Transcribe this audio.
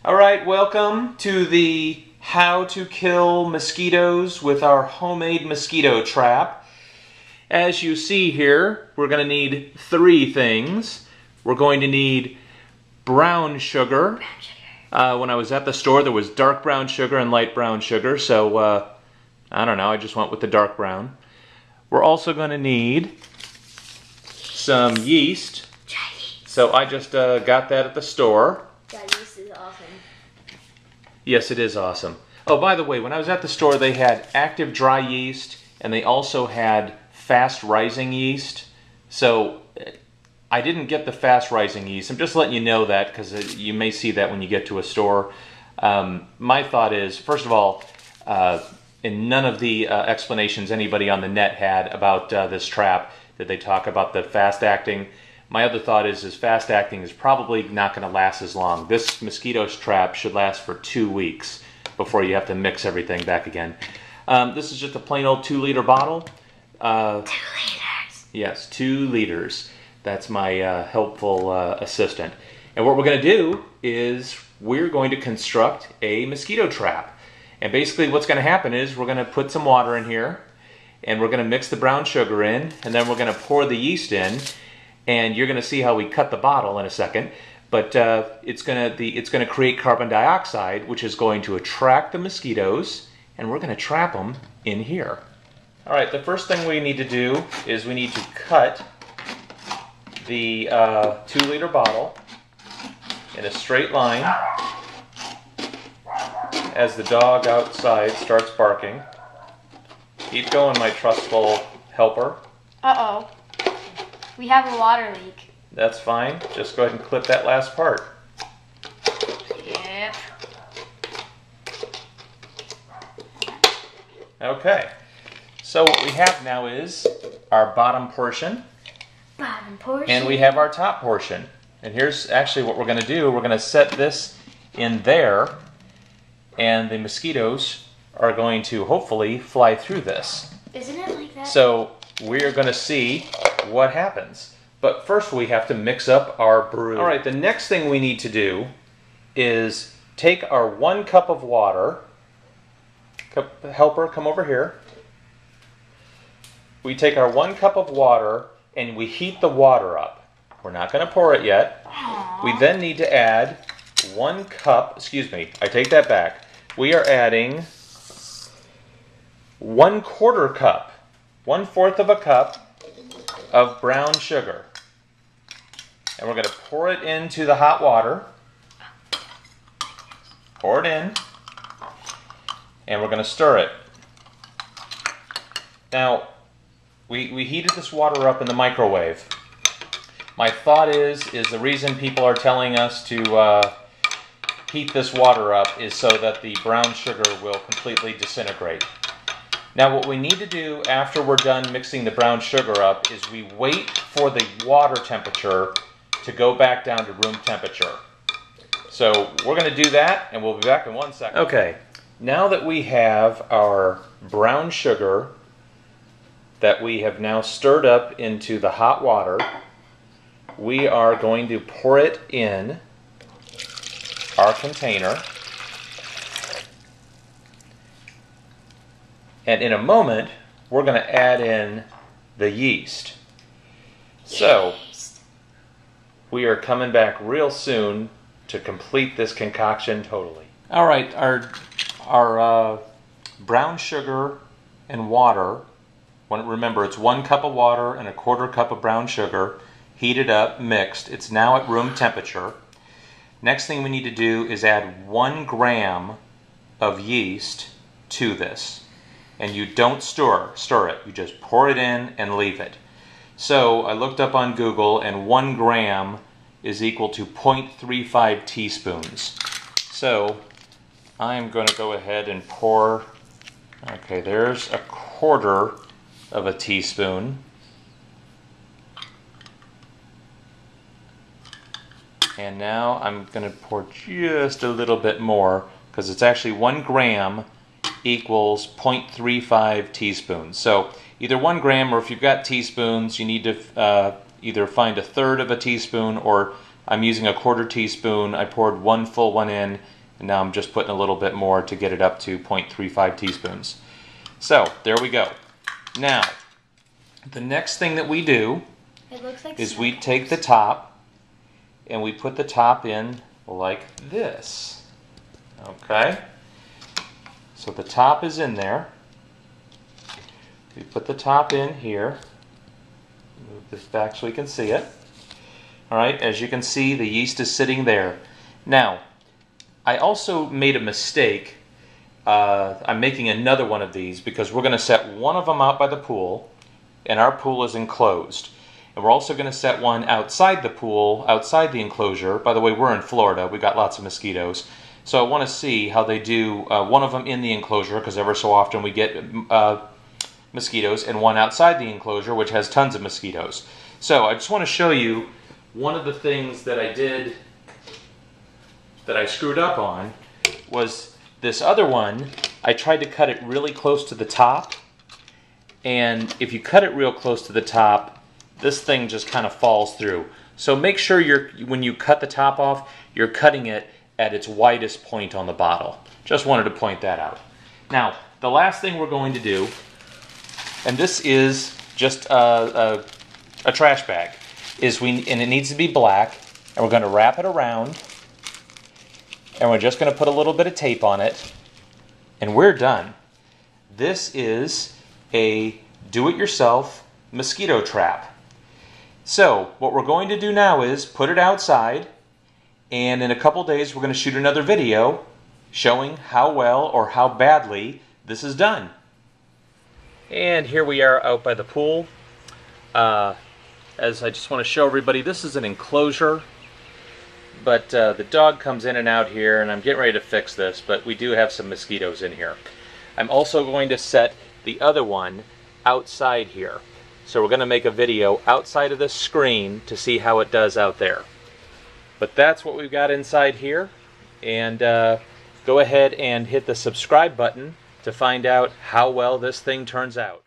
Alright, welcome to the How to Kill Mosquitoes with our homemade mosquito trap. As you see here, we're going to need three things. We're going to need brown sugar. When I was at the store, there was dark brown sugar and light brown sugar, so I don't know, I just went with the dark brown. We're also going to need some yeast. So I just got that at the store. That yeast is awesome. Yes, it is awesome. Oh, by the way, when I was at the store, they had active dry yeast, and they also had fast rising yeast. So I didn't get the fast rising yeast. I'm just letting you know that because you may see that when you get to a store. My thought is, first of all, in none of the explanations anybody on the net had about this trap did they talk about the fast acting. My other thought is fast acting is probably not going to last as long. This mosquito trap should last for 2 weeks before you have to mix everything back again. This is just a plain old 2-liter bottle. 2 liters. Yes, 2 liters. That's my helpful assistant. And what we're going to do is we're going to construct a mosquito trap. And basically what's going to happen is we're going to put some water in here, and we're going to mix the brown sugar in, and then we're going to pour the yeast in. And you're going to see how we cut the bottle in a second, but it's going to create carbon dioxide, which is going to attract the mosquitoes, and we're going to trap them in here. All right, the first thing we need to do is we need to cut the 2-liter bottle in a straight line as the dog outside starts barking. Keep going, my trustful helper. Uh-oh. We have a water leak. That's fine. Just go ahead and clip that last part. Yep. Okay. So what we have now is our bottom portion. Bottom portion. And we have our top portion. And here's actually what we're going to do. We're going to set this in there, and the mosquitoes are going to hopefully fly through this. Isn't it like that? So we are going to see what happens. But first we have to mix up our brew. All right, the next thing we need to do is take our 1 cup of water. Helper, come over here. We take our 1 cup of water and we heat the water up. We're not going to pour it yet. Aww. We then need to add 1 cup, excuse me, I take that back. We are adding 1/4 cup, 1/4 of a cup of brown sugar. And we're going to pour it into the hot water. Pour it in. And we're going to stir it. Now, we heated this water up in the microwave. My thought is the reason people are telling us to heat this water up is so that the brown sugar will completely disintegrate. Now what we need to do after we're done mixing the brown sugar up is we wait for the water temperature to go back down to room temperature. So we're going to do that, and we'll be back in 1 second. Okay, now that we have our brown sugar that we have now stirred up into the hot water, we are going to pour it in our container. And in a moment, we're going to add in the yeast. So, we are coming back real soon to complete this concoction totally. All right, our brown sugar and water, remember it's 1 cup of water and 1/4 cup of brown sugar, heated up, mixed. It's now at room temperature. Next thing we need to do is add 1 gram of yeast to this. And you don't stir it. You just pour it in and leave it. So I looked up on Google, and 1 gram is equal to 0.35 teaspoons. So I'm going to go ahead and pour, okay, there's 1/4 of a teaspoon. And now I'm going to pour just a little bit more, because it's actually 1 gram equals 0.35 teaspoons. So either 1 gram, or if you've got teaspoons, you need to either find 1/3 of a teaspoon or I'm using a 1/4 teaspoon. I poured 1 full one in, and now I'm just putting a little bit more to get it up to 0.35 teaspoons. So there we go. Now, the next thing that we do is we take the top and we put the top in like this. Okay? So the top is in there. We put the top in here. Move this back so we can see it. Alright, as you can see, the yeast is sitting there. Now, I also made a mistake. I'm making another one of these because we're going to set one of them out by the pool, and our pool is enclosed. And we're also going to set one outside the pool, outside the enclosure. By the way, we're in Florida. We got lots of mosquitoes. So I want to see how they do one of them in the enclosure, because ever so often we get mosquitoes, and one outside the enclosure, which has tons of mosquitoes. So I just want to show you one of the things that I did that I screwed up on was this other one. I tried to cut it really close to the top, and if you cut it real close to the top, this thing just kind of falls through. So make sure when you cut the top off, you're cutting it at its widest point on the bottle. Just wanted to point that out. Now, the last thing we're going to do, and this is just a trash bag, and it needs to be black, and we're going to wrap it around, and we're just going to put a little bit of tape on it, and we're done. This is a do-it-yourself mosquito trap. So what we're going to do now is put it outside, and in a couple days we're going to shoot another video showing how well or how badly this is done. And here we are out by the pool. As I just want to show everybody, this is an enclosure, but the dog comes in and out here, and I'm getting ready to fix this, but we do have some mosquitoes in here. I'm also going to set the other one outside here. So we're going to make a video outside of this screen to see how it does out there. But that's what we've got inside here, and go ahead and hit the subscribe button to find out how well this thing turns out.